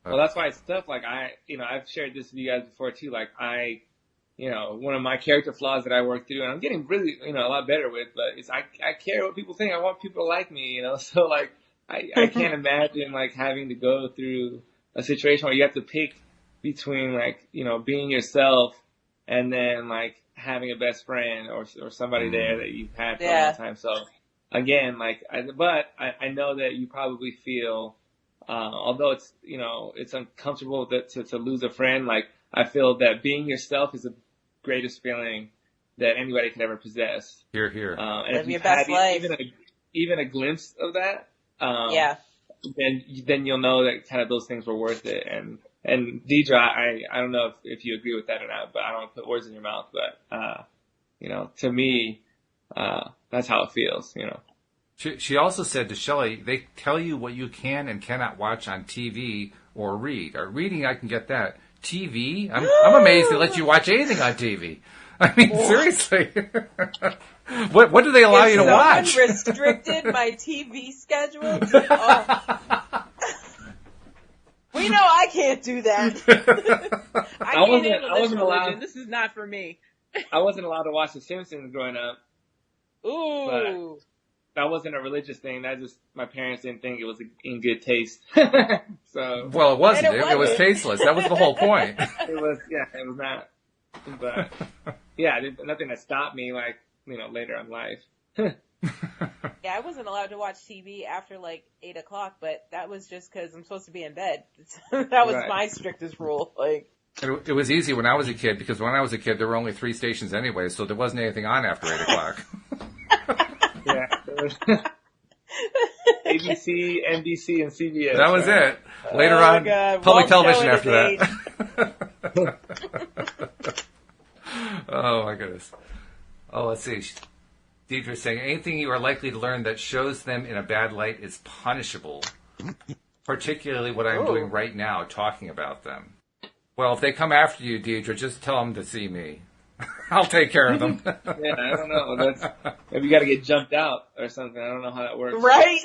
Well, that's why it's tough. Like I've shared this with you guys before too. Like one of my character flaws that I work through, and I'm getting really, a lot better with, but it's I care what people think. I want people to like me, So like I can't imagine like having to go through a situation where you have to pick between like being yourself and then like having a best friend or somebody there that you've had for a long time. So again, like I know that you probably feel. Although it's it's uncomfortable to lose a friend, like I feel that being yourself is the greatest feeling that anybody could ever possess. Hear, hear. And Live if you your best life. even a glimpse of that, then you'll know that kind of those things were worth it. And Deidre, I don't know if you agree with that or not, but I don't want to put words in your mouth, but to me, that's how it feels. She also said to Shelley, they tell you what you can and cannot watch on TV or read. Reading, I can get that. TV? I'm amazed they let you watch anything on TV. I mean, seriously. What do they allow you to watch? Someone restricted my TV schedule. Oh. We know I can't do that. I can't handle this religion. This is not for me. I wasn't allowed to watch The Simpsons growing up. Ooh. That wasn't a religious thing. That just my parents didn't think it was in good taste. So well, it wasn't. It was tasteless. That was the whole point. It was not. But nothing that stopped me like later in life. Yeah, I wasn't allowed to watch TV after like 8 o'clock, but that was just because I'm supposed to be in bed. That was my strictest rule. Like. It was easy when I was a kid because when I was a kid there were only 3 stations anyway, so there wasn't anything on after 8 o'clock. Yeah, ABC, NBC, and CBS. That was it. Later on, public television after that. Oh, my goodness. Oh, let's see. Deidre's saying, anything you are likely to learn that shows them in a bad light is punishable, particularly what I'm doing right now, talking about them. Well, if they come after you, Deidre, just tell them to see me. I'll take care of them. Yeah, I don't know. Maybe you got to get jumped out or something. I don't know how that works. Right?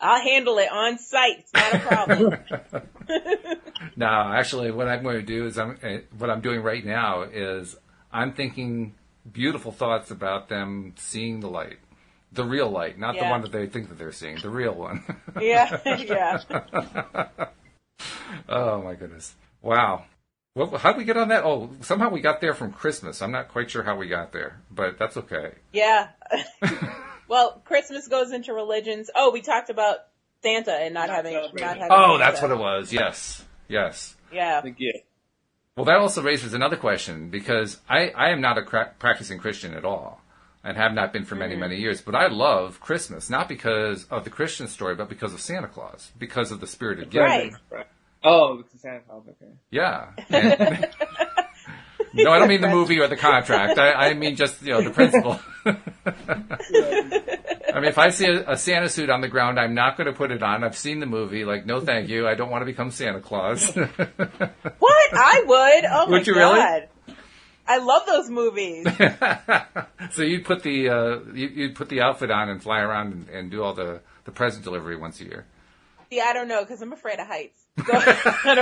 I'll handle it on site. It's not a problem. No, actually, what I'm going to do is what I'm doing right now is I'm thinking beautiful thoughts about them seeing the light, the real light, not the one that they think that they're seeing, the real one. Yeah. Oh my goodness! Wow. Well, how did we get on that? Oh, somehow we got there from Christmas. I'm not quite sure how we got there, but that's okay. Yeah. Well, Christmas goes into religions. Oh, we talked about Santa and not having Oh, Santa. that's what it was. Yes. Yeah. The gift. Well, that also raises another question because I am not a practicing Christian at all and have not been for many, many years. But I love Christmas, not because of the Christian story, but because of Santa Claus, because of the spirit of giving. Right. Oh, it's a Santa Claus, okay. Yeah. No, I don't mean the movie or the contract. I mean just, the principle. I mean, if I see a Santa suit on the ground, I'm not going to put it on. I've seen the movie. Like, no, thank you. I don't want to become Santa Claus. What? I would. Oh my Would you God. really? I love those movies. So you'd put the outfit on and fly around and do all the present delivery once a year. See, I don't know because I'm afraid of heights. So I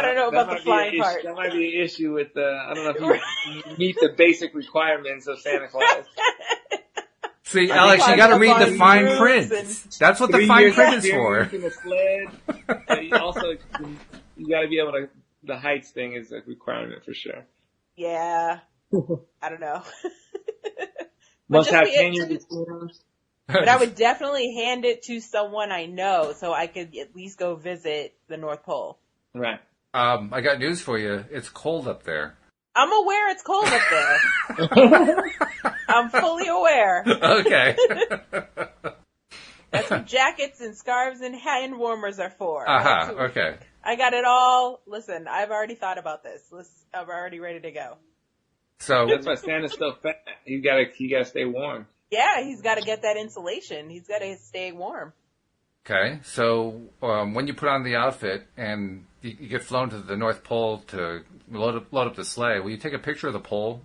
don't know about the flying part. That might be an issue with I don't know if you meet the basic requirements of Santa Claus. See, Alex, you got to read the fine print. That's what the fine print is for. In a sled. You got to be able to. The heights thing is a requirement for sure. Yeah, I don't know. Must have 10 years experience. But I would definitely hand it to someone I know so I could at least go visit the North Pole. Right. I got news for you. It's cold up there. I'm aware it's cold up there. I'm fully aware. Okay. That's what jackets and scarves and hand warmers are for. Okay. I got it all. Listen, I've already thought about this. I'm already ready to go. So that's why Santa's so fat. You gotta stay warm. Yeah, he's got to get that insulation. He's got to stay warm. Okay, so when you put on the outfit and you get flown to the North Pole to load up the sleigh, will you take a picture of the pole?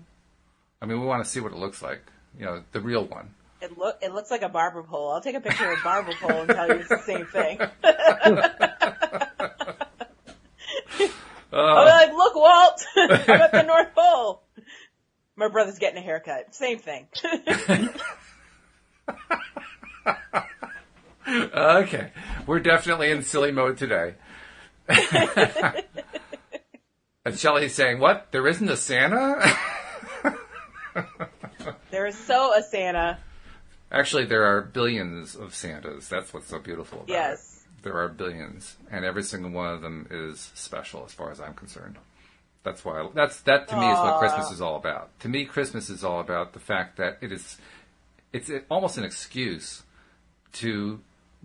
I mean, we want to see what it looks like. The real one. It looks like a barber pole. I'll take a picture of a barber pole and tell you it's the same thing. I'll be like, look, Walt, I'm at the North Pole. My brother's getting a haircut. Same thing. Okay. We're definitely in silly mode today. And Shelley's saying, what? There isn't a Santa? There is a Santa. Actually, there are billions of Santas. That's what's so beautiful about it. Yes. There are billions, and every single one of them is special as far as I'm concerned. That's why that to me is what Christmas is all about. To me, Christmas is all about the fact that it's almost an excuse to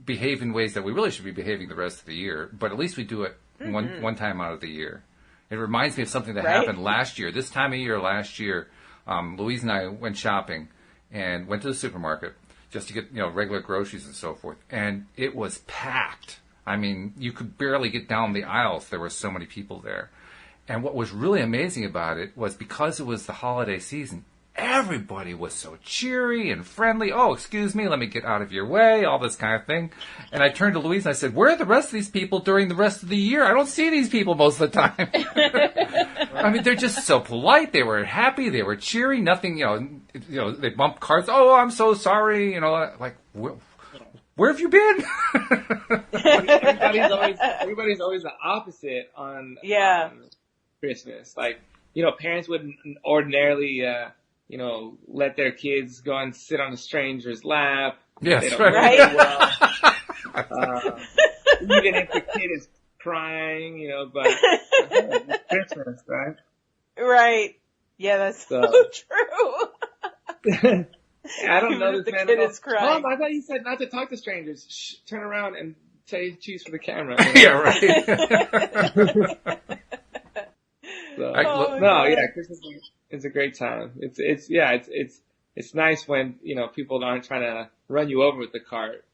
behave in ways that we really should be behaving the rest of the year, but at least we do it one time out of the year. It reminds me of something that happened last year. This time of year last year, Louise and I went shopping and went to the supermarket just to get regular groceries and so forth, and it was packed. I mean, you could barely get down the aisles. There were so many people there. And what was really amazing about it was because it was the holiday season, everybody was so cheery and friendly. Oh, excuse me, let me get out of your way, all this kind of thing. And I turned to Louise and I said, where are the rest of these people during the rest of the year? I don't see these people most of the time. I mean, they're just so polite. They were happy. They were cheery. Nothing, they bumped cars. Oh, I'm so sorry. Like, where have you been? Everybody's always the opposite on Christmas. Like, parents wouldn't ordinarily, let their kids go and sit on a stranger's lap. Yes, right. Even if the kid is crying, but it's Christmas, right? Right. Yeah, that's so true. I don't know this the man. Kid is crying. Mom, I thought you said not to talk to strangers. Shh, turn around and say cheese for the camera. Yeah, right. Christmas is a great time. It's nice when people aren't trying to run you over with the cart.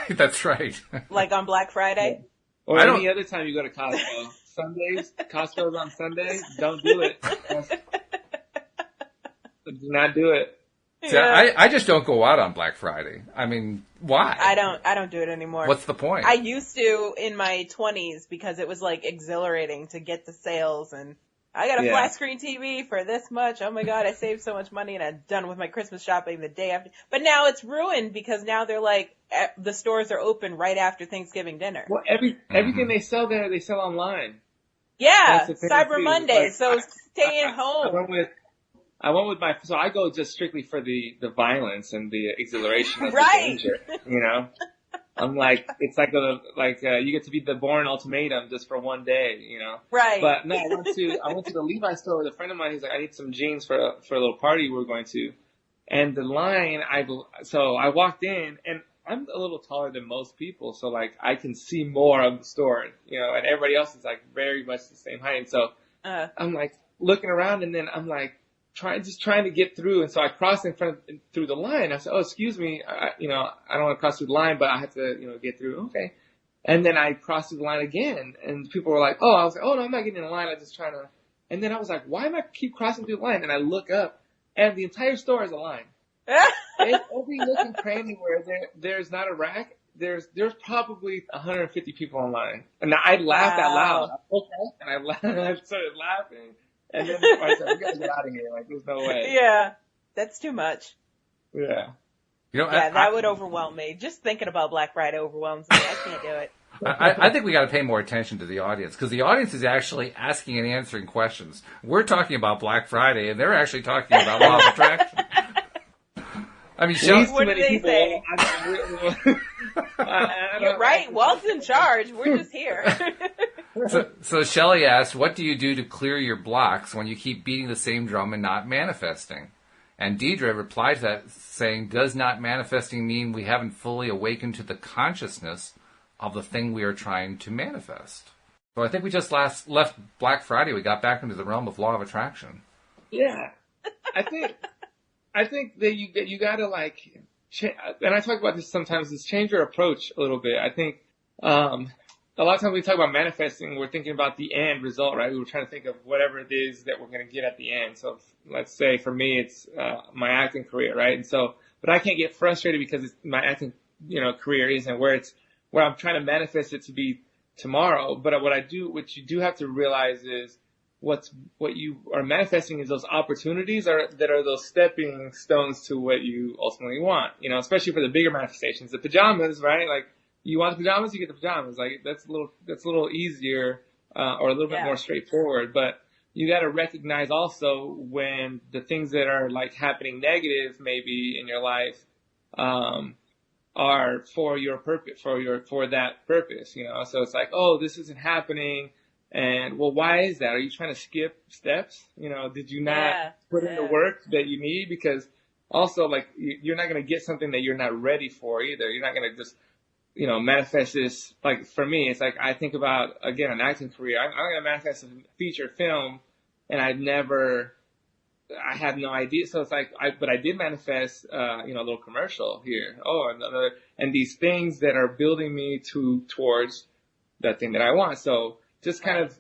That's right. Like on Black Friday. Or any other time you go to Costco. Sundays, Costco's on Sunday. Don't do it. Do not do it. Yeah. I just don't go out on Black Friday. I mean, why? I don't do it anymore. What's the point? I used to in my 20s because it was like exhilarating to get the sales and I got a flat screen TV for this much. Oh my God, I saved so much money and I'm done with my Christmas shopping the day after. But now it's ruined because now they're like, the stores are open right after Thanksgiving dinner. Well, everything they sell there, they sell online. Yeah, Cyber Monday. So stay at home. I went with so I go just strictly for the violence and the exhilaration of the right. danger, I'm like, it's like you get to be the Bourne Ultimatum just for one day, Right. But no, I went to the Levi store with a friend of mine. He's like, I need some jeans for a little party we're going to. And the line, so I walked in and I'm a little taller than most people. So like I can see more of the store, and everybody else is like very much the same height. And so I'm like looking around, and then I'm like trying to get through. And so I crossed through the line. I said, "Oh, excuse me, I don't want to cross through the line, but I have to, get through." Okay. And then I crossed through the line again, and people were like, "Oh," I was like, "Oh no, I'm not getting in the line. I'm just trying to." And then I was like, "Why am I keep crossing through the line?" And I look up, and the entire store is a line. Every nook and cranny where there's not a rack, there's probably 150 people online. And I laughed out loud. And I started laughing. And then I said, "We gotta get out of here. Like, there's no way." Yeah, that's too much. Yeah. That would overwhelm me. Just thinking about Black Friday overwhelms me. I can't do it. I think we got to pay more attention to the audience, because the audience is actually asking and answering questions. We're talking about Black Friday, and they're actually talking about law of attraction. I mean, what did they say? You're right. Walt's in charge. We're just here. So Shelley asked, "What do you do to clear your blocks when you keep beating the same drum and not manifesting?" And Deidre replied to that saying, "Does not manifesting mean we haven't fully awakened to the consciousness of the thing we are trying to manifest?" So I think we just left Black Friday. We got back into the realm of law of attraction. Yeah. I think that you gotta and I talk about this sometimes, is change your approach a little bit. I think, a lot of times we talk about manifesting, we're thinking about the end result, right? We're trying to think of whatever it is that we're going to get at the end. So let's say for me, it's, my acting career, right? And so, but I can't get frustrated because my acting, career isn't where I'm trying to manifest it to be tomorrow. But what you do have to realize is what you are manifesting is those opportunities that are those stepping stones to what you ultimately want, especially for the bigger manifestations, the pajamas, right? Like, you want the pajamas, you get the pajamas. Like, that's a little easier, or a little bit more straightforward. But you got to recognize also when the things that are like happening negative maybe in your life, are for your purpose, for that purpose, So it's like, oh, this isn't happening. And well, why is that? Are you trying to skip steps? Did you not put in the work that you need? Because also, like, you're not going to get something that you're not ready for either. You're not going to just, manifest this. Like, for me, it's like, I think about, again, an acting career. I'm going to manifest a feature film, and I had no idea. So it's like, but I did manifest, a little commercial here. Oh, another, and these things that are building me towards that thing that I want. So just kind of,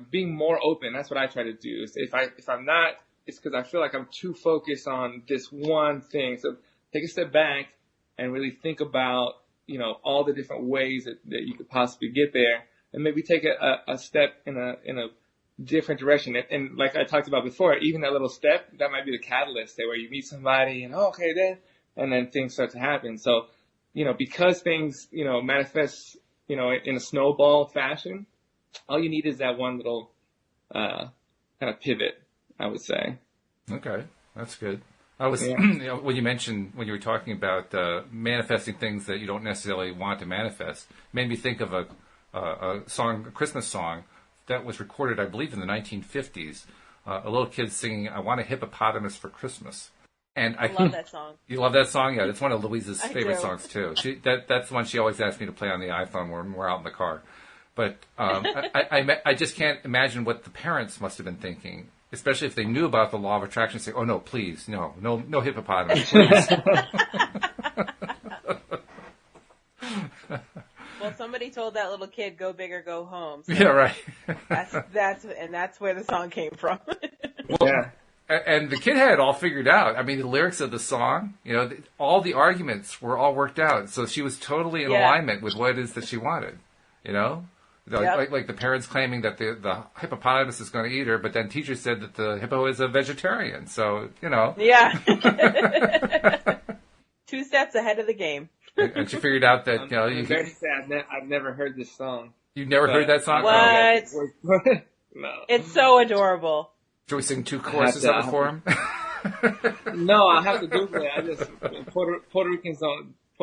being more open. That's what I try to do. If I'm not, it's because I feel like I'm too focused on this one thing. So take a step back and really think about, all the different ways that you could possibly get there, and maybe take a step in a different direction. And like I talked about before, even that little step, that might be the catalyst there, where you meet somebody and, and then things start to happen. So, because things, manifest, in a snowball fashion, all you need is that one little, kind of pivot, I would say. Okay. That's good. I was, when you were talking about manifesting things that you don't necessarily want to manifest, made me think of a Christmas song that was recorded, I believe, in the 1950s. A little kid singing, "I want a hippopotamus for Christmas." And I love that song. You love that song? Yeah, it's one of Louise's favorite songs too. That's the one she always asks me to play on the iPhone when we're out in the car. But I just can't imagine what the parents must have been thinking, especially if they knew about the law of attraction. Say, "Oh no, please, no hippopotamus, please." Well, somebody told that little kid, "Go big or go home." So yeah, right. that's where the song came from. Well, and the kid had it all figured out. I mean, the lyrics of the song, all the arguments were all worked out. So she was totally in alignment with what it is that she wanted, Like the parents claiming that the hippopotamus is going to eat her, but then teacher said that the hippo is a vegetarian. So, Yeah. 2 steps ahead of the game. And she figured out that, I'm very sad. I've never heard this song. You've never heard that song? What? Oh. No. It's so adorable. Should we sing 2 choruses of it for him? No, I'll have to Google it. Puerto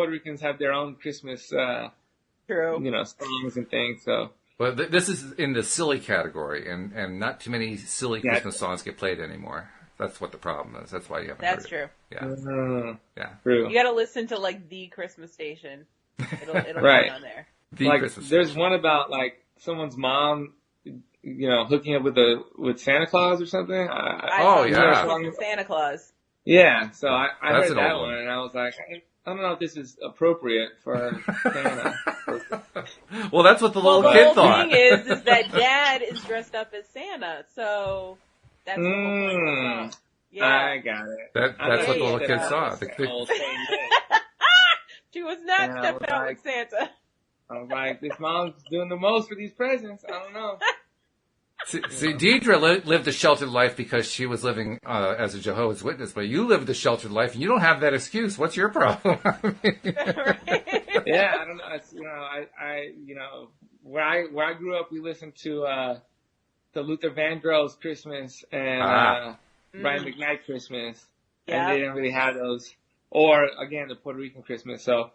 Ricans have their own Christmas, True. songs and things. So. Well, this is in the silly category, and not too many silly Christmas songs get played anymore. That's what the problem is. That's why you haven't heard it. That's true. Yeah. Yeah. True. You got to listen to the Christmas station. It'll right. be on there. Christmas there's station. One about someone's mom hooking up with Santa Claus or something. Oh, yeah. Santa Claus. Yeah, so I That's heard an that old one, one. and I was like, I don't know if this is appropriate for Santa. Well, that's what the Well, little the kid whole thought. thing is that Dad is dressed up as Santa, so that's the whole point of the song. Yeah. I got it. That's what the little There kid you saw. Old thing. She was not And I stepping was out like- with Santa. I was like, this mom's doing the most for these presents. I don't know. See, Deidre lived a sheltered life because she was living as a Jehovah's Witness, but you lived a sheltered life, and you don't have that excuse. What's your problem? Yeah, I don't know. It's, where I grew up, we listened to Luther Vandross Christmas and Brian McKnight Christmas, Yeah. and they didn't really have those. Or again, the Puerto Rican Christmas. So,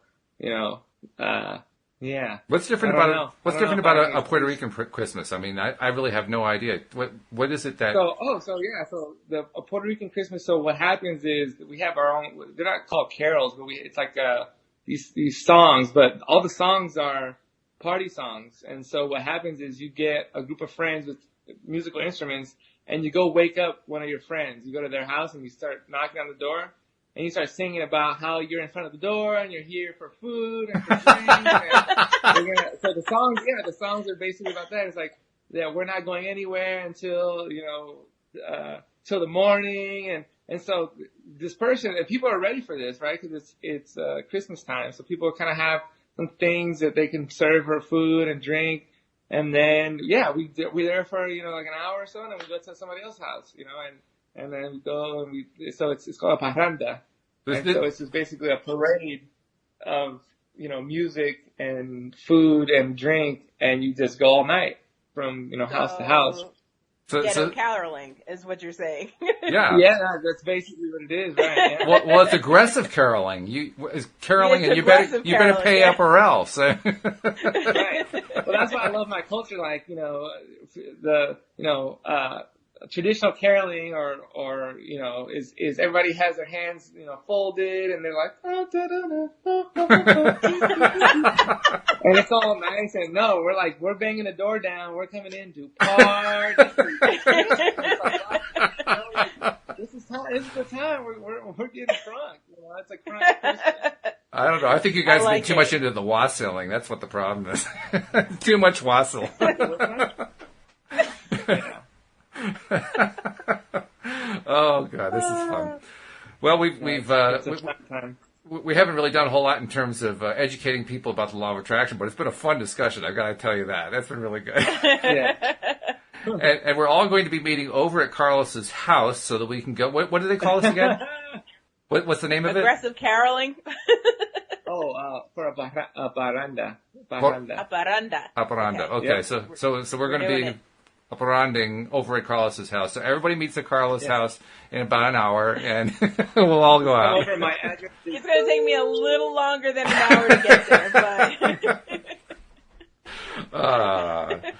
yeah. What's different I don't about know. what's I don't different know if about I a Puerto Rican Christmas? I mean, I really have no idea. What is it that? So a Puerto Rican Christmas. So what happens is we have our own. They're not called carols, but it's like these songs. But all the songs are party songs. And so what happens is you get a group of friends with musical instruments, and you go wake up one of your friends. You go to their house and you start knocking on the door. And you start singing about how you're in front of the door and you're here for food and for drinks. So the songs are basically about that. It's like, yeah, we're not going anywhere until, till the morning. And so this person, and people are ready for this, right? Because it's Christmas time. So people kind of have some things that they can serve for food and drink. And then, yeah, we're there for, like an hour or so, and then we go to somebody else's house, and then we go and so it's called a parranda. And so it's just basically a parade of, music and food and drink, and you just go all night from, house to house. Ghetto caroling is what you're saying. Yeah. Yeah, that's basically what it is, right? Yeah. Well, it's aggressive caroling. It's caroling, It's and you better aggressive pay caroling, up or else. Right. Well, that's why I love my culture. Like, traditional caroling or is everybody has their hands, folded and they're like, and it's all nice. And no, we're banging the door down. We're coming in to party. This is the time. We're getting drunk. It's a crunk Christmas. I don't know. I think you guys like get too much into the wassailing. That's what the problem is. Too much wassail. Yeah. Oh God, this is fun. Well, we haven't really done a whole lot in terms of educating people about the law of attraction, but it's been a fun discussion. I've got to tell you that. That's been really good. Yeah. And we're all going to be meeting over at Carlos's house so that we can go. What do they call us again? What's the name of it? Aggressive caroling. For a parranda. A parranda. Aparanda. Okay, Yeah. so we're going to doing be it. aparanding over at Carlos's house. So everybody meets at Carlos' house in about an hour, and we'll all go out. Over my address. It's going to take me a little longer than an hour to get there, but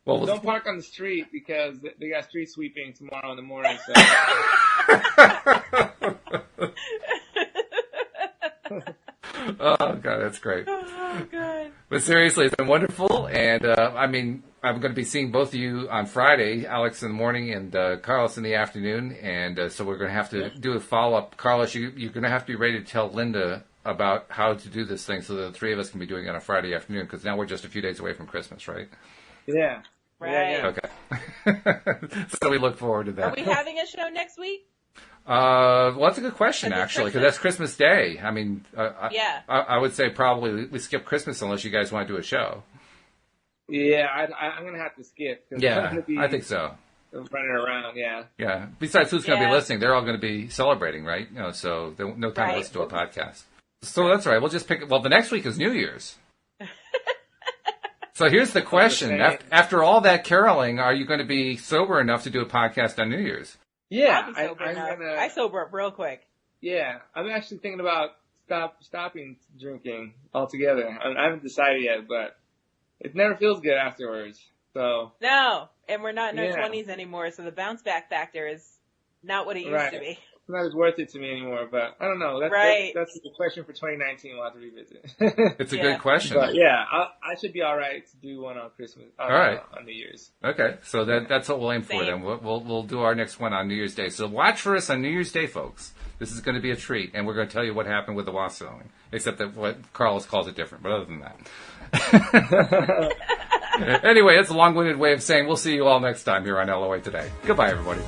Well, Don't park on the street because they got street sweeping tomorrow in the morning. So. Oh God, that's great. oh god. But seriously, it's been wonderful, and I'm going to be seeing both of you on Friday, Alex in the morning and Carlos in the afternoon, and so we're going to have to do a follow-up. Carlos, you're going to have to be ready to tell Linda about how to do this thing so that the three of us can be doing it on a Friday afternoon, because now we're just a few days away from Christmas, right? Yeah. Right. Yeah. Okay. So we look forward to that. Are we having a show next week? Well, that's a good question, Is it actually, because Christmas? that's Christmas Day. I mean, Yeah. I would say probably we skip Christmas unless you guys want to do a show. Yeah, I'm going to have to skip. 'Cause I'm Yeah, gonna be I think so. running around, yeah. Yeah. Besides, who's going to be Yeah. listening? They're all going to be celebrating, right? So no time Right. to listen to a podcast. So that's all right. We'll just pick. Well, the next week is New Year's. So here's the question: saying. after all that caroling, are you going to be sober enough to do a podcast on New Year's? Yeah, I'll be sober I'm enough. gonna. I sober up real quick. Yeah, I'm actually thinking about stopping drinking altogether. I haven't decided yet, but it never feels good afterwards. So No, and we're not in our Yeah. 20s anymore, so the bounce back factor is not what it used Right. to be. not as worth it to me anymore. But I don't know. That's the question for 2019. We'll have to revisit. It's a good question. But yeah, I should be all right to do one on Christmas. All right. On New Year's. Okay, so that's what we'll aim for. Same. Then we'll do our next one on New Year's Day. So watch for us on New Year's Day, folks. This is going to be a treat, and we're going to tell you what happened with the wasp sewing, except that what Carlos calls it different. But other than that. Anyway, that's a long-winded way of saying we'll see you all next time here on LOA Today. Goodbye, everybody.